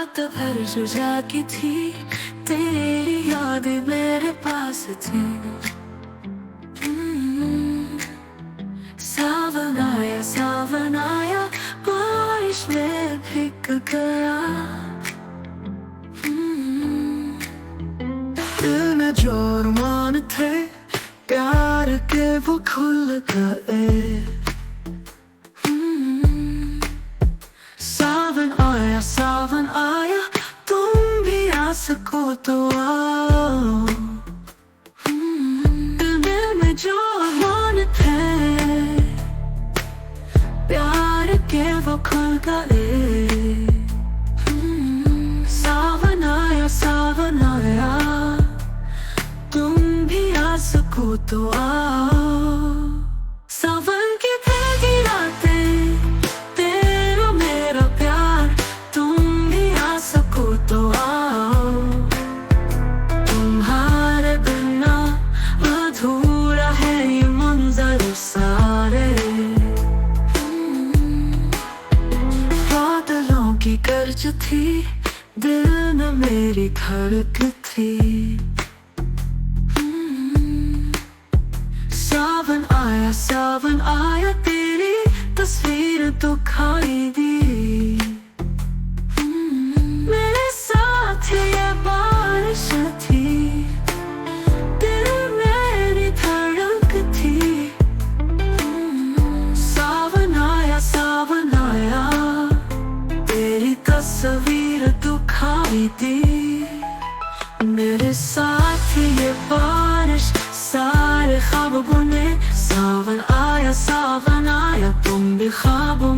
रात भर जो जागी थी, तेरी याद मेरे पास थी। सावन आया, बारिश में भीग गया। दिल में जो अरमान थे प्यार के वो खुल गए। सावन आया, तुम भी आ सको तो आओ। दिल में जो अरमान थे प्यार के वो खुल गए। सावन आया, तुम भी आ सको तो आओ। सावन की भीगी रातें, तेरा मेरा प्यार, तुम भी आ सको तो आओ। तुम्हारे बिना अधूरा है ये मंजर सारे। बादलों की गर्ज थी, दिल में मेरी धड़क थी। सावन आया, तेरी तस्वीर दिखाई दी। मेरे साथ ये बारिश थी, दिल मेरी धड़क थी। सावन आया, तेरी तस्वीर दिखाई दी। मेरे साथ ये बारिश सारे ख्वाब बुने। सावन आया, तुम भी ख्वाबों